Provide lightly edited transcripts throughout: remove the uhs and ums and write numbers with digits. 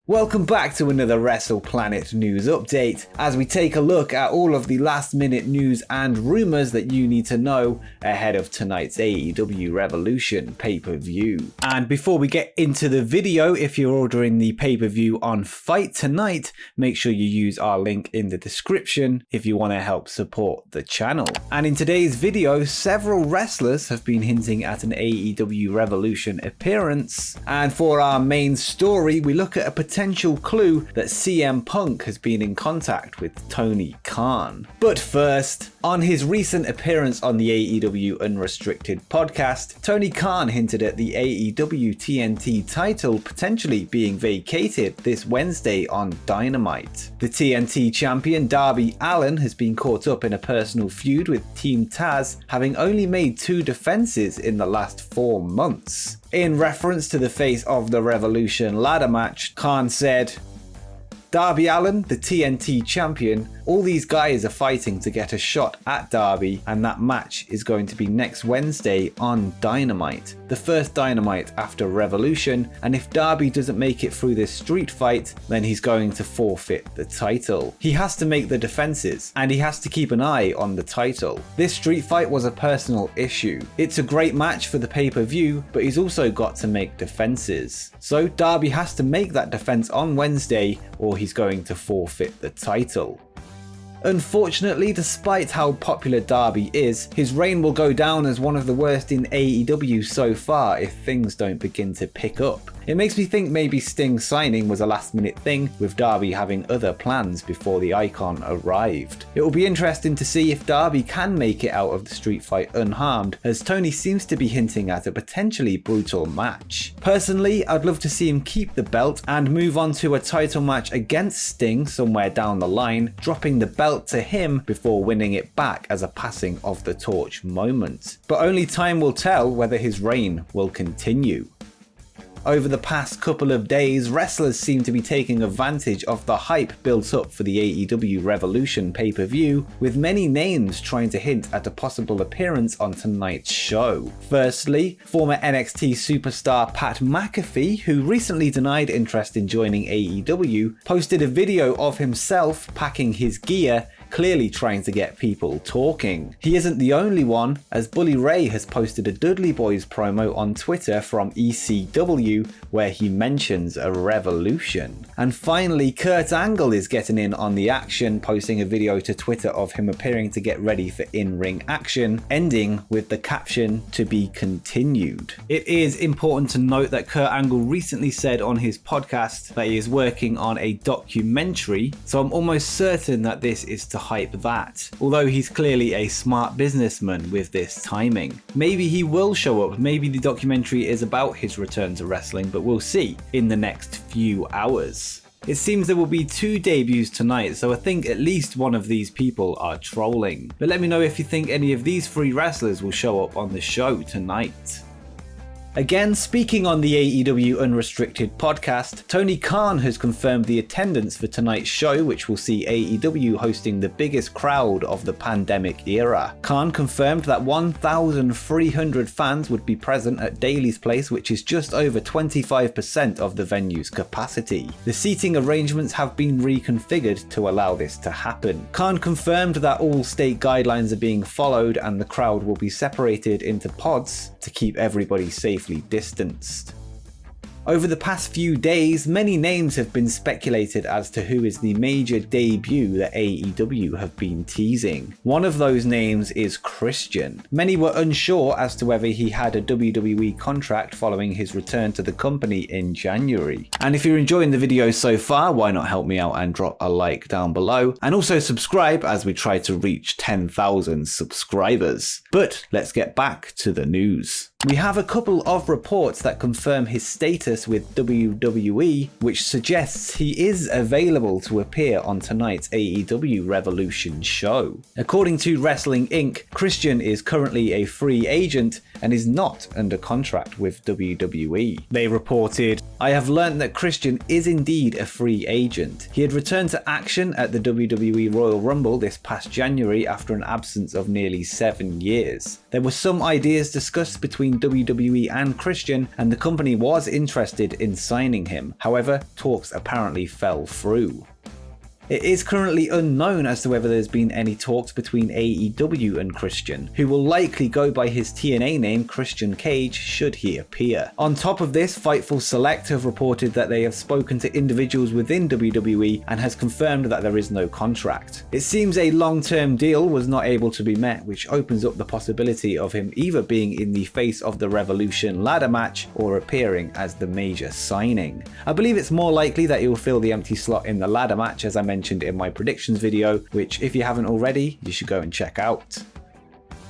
Welcome back to another WrestlePlanet news update as we take a look at all of the last minute news and rumours that you need to know ahead of tonight's AEW Revolution pay-per-view. And before we get into the video, if you're ordering the pay-per-view on Fight tonight, make sure you use our link in the description if you want to help support the channel. And in today's video, several wrestlers have been hinting at an AEW Revolution appearance. And for our main story, we look at a potential clue that CM Punk has been in contact with Tony Khan. But first, on his recent appearance on the AEW Unrestricted podcast, Tony Khan hinted at the AEW TNT title potentially being vacated this Wednesday on Dynamite. The TNT champion Darby Allin has been caught up in a personal feud with Team TASE, having only made 2 defenses in the last 4 months. In reference to the Face of the Revolution ladder match, Khan said, "Darby Allin, the TNT champion, all these guys are fighting to get a shot at Darby, and that match is going to be next Wednesday on Dynamite, the first Dynamite after Revolution, and if Darby doesn't make it through this street fight, then he's going to forfeit the title. He has to make the defenses, and he has to keep an eye on the title. This street fight was a personal issue. It's a great match for the pay-per-view, but he's also got to make defenses. So Darby has to make that defense on Wednesday, or he's going to forfeit the title." Unfortunately, despite how popular Darby is, his reign will go down as one of the worst in AEW so far if things don't begin to pick up. It makes me think maybe Sting's signing was a last minute thing, with Darby having other plans before the icon arrived. It will be interesting to see if Darby can make it out of the street fight unharmed, as Tony seems to be hinting at a potentially brutal match. Personally, I'd love to see him keep the belt and move on to a title match against Sting somewhere down the line, dropping the belt to him before winning it back as a passing of the torch moment. But only time will tell whether his reign will continue. Over the past couple of days, wrestlers seem to be taking advantage of the hype built up for the AEW Revolution pay-per-view, with many names trying to hint at a possible appearance on tonight's show. Firstly, former NXT superstar Pat McAfee, who recently denied interest in joining AEW, posted a video of himself packing his gear, clearly trying to get people talking. He isn't the only one, as Bully Ray has posted a Dudley Boyz promo on Twitter from ECW where he mentions a revolution. And finally, Kurt Angle is getting in on the action, posting a video to Twitter of him appearing to get ready for in-ring action, ending with the caption "to be continued." It is important to note that Kurt Angle recently said on his podcast that he is working on a documentary, so I'm almost certain that this is to hype that, although he's clearly a smart businessman with this timing. Maybe he will show up, maybe the documentary is about his return to wrestling, but we'll see in the next few hours. It seems there will be 2 debuts tonight, so I think at least one of these people are trolling. But let me know if you think any of these 3 wrestlers will show up on the show tonight. Again, speaking on the AEW Unrestricted podcast, Tony Khan has confirmed the attendance for tonight's show, which will see AEW hosting the biggest crowd of the pandemic era. Khan confirmed that 1,300 fans would be present at Daly's Place, which is just over 25% of the venue's capacity. The seating arrangements have been reconfigured to allow this to happen. Khan confirmed that all state guidelines are being followed and the crowd will be separated into pods to keep everybody safely distanced. Over the past few days, many names have been speculated as to who is the major debut that AEW have been teasing. One of those names is Christian. Many were unsure as to whether he had a WWE contract following his return to the company in January. And if you're enjoying the video so far, why not help me out and drop a like down below, and also subscribe as we try to reach 10,000 subscribers. But let's get back to the news. We have a couple of reports that confirm his status with WWE, which suggests he is available to appear on tonight's AEW Revolution show. According to Wrestling Inc., Christian is currently a free agent and is not under contract with WWE. They reported, "I have learned that Christian is indeed a free agent. He had returned to action at the WWE Royal Rumble this past January after an absence of nearly 7 years. There were some ideas discussed between between WWE and Christian, and the company was interested in signing him. However, talks apparently fell through. It is currently unknown as to whether there's been any talks between AEW and Christian, who will likely go by his TNA name Christian Cage should he appear. On top of this, Fightful Select have reported that they have spoken to individuals within WWE and has confirmed that there is no contract. It seems a long-term deal was not able to be met, which opens up the possibility of him either being in the face of the Revolution ladder match or appearing as the major signing. I believe it's more likely that he will fill the empty slot in the ladder match, as I mentioned in my predictions video, which if you haven't already, you should go and check out.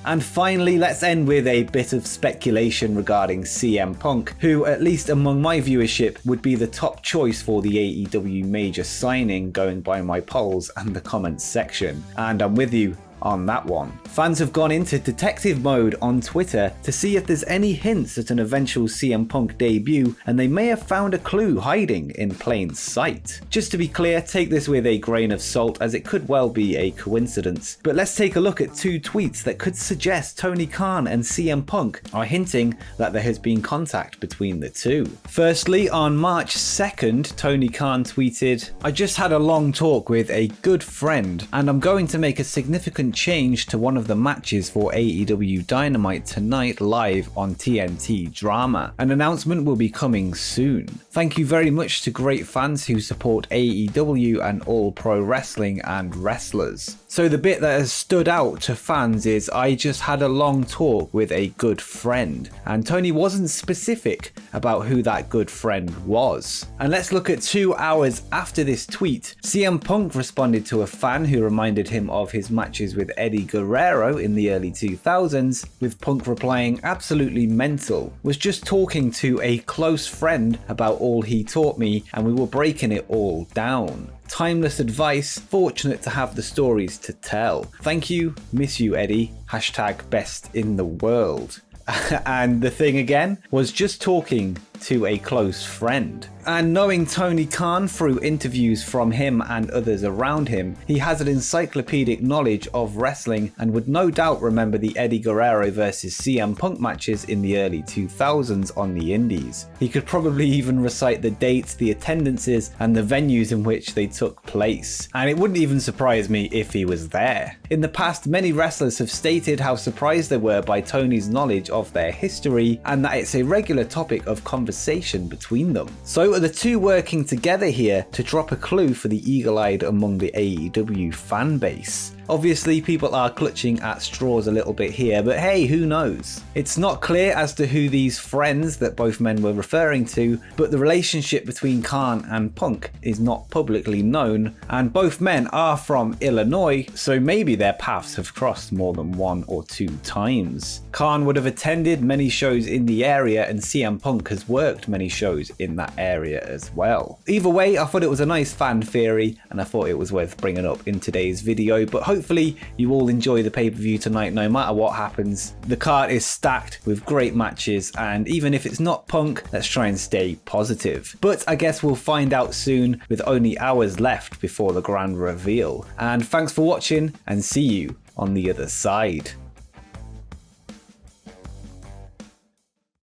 And finally, let's end with a bit of speculation regarding CM Punk, who, at least among my viewership, would be the top choice for the AEW major signing going by my polls and the comments section. And I'm with you on that one. Fans have gone into detective mode on Twitter to see if there's any hints at an eventual CM Punk debut, and they may have found a clue hiding in plain sight. Just to be clear, take this with a grain of salt, as it could well be a coincidence. But let's take a look at two tweets that could suggest Tony Khan and CM Punk are hinting that there has been contact between the two. Firstly, on March 2nd, Tony Khan tweeted, "I just had a long talk with a good friend, and I'm going to make a significant change to one of the matches for AEW Dynamite tonight live on TNT Drama. An announcement will be coming soon. Thank you very much to great fans who support AEW and all pro wrestling and wrestlers." So the bit that has stood out to fans is "I just had a long talk with a good friend," and Tony wasn't specific about who that good friend was. And let's look at 2 hours after this tweet. CM Punk responded to a fan who reminded him of his matches with Eddie Guerrero in the early 2000s, with Punk replying, "Absolutely mental. Was just talking to a close friend about all he taught me, and we were breaking it all down. Timeless advice, fortunate to have the stories to tell. Thank you, miss you Eddie, #best in the world." And the thing again was just talking to a close friend. And knowing Tony Khan through interviews from him and others around him, he has an encyclopedic knowledge of wrestling and would no doubt remember the Eddie Guerrero versus CM Punk matches in the early 2000s on the indies. He could probably even recite the dates, the attendances, and the venues in which they took place. And it wouldn't even surprise me if he was there. In the past, many wrestlers have stated how surprised they were by Tony's knowledge of their history, and that it's a regular topic of conversation between them. So are the two working together here to drop a clue for the eagle-eyed among the AEW fan base? Obviously, people are clutching at straws a little bit here, but hey, who knows? It's not clear as to who these friends that both men were referring to, but the relationship between Khan and Punk is not publicly known, and both men are from Illinois, so maybe their paths have crossed more than 1 or 2 times. Khan would have attended many shows in the area, and CM Punk has worked many shows in that area as well. Either way, I thought it was a nice fan theory, and I thought it was worth bringing up in today's video, but hopefully you all enjoy the pay-per-view tonight no matter what happens. The card is stacked with great matches, and even if it's not Punk, let's try and stay positive. But I guess we'll find out soon, with only hours left before the grand reveal. And thanks for watching, and see you on the other side.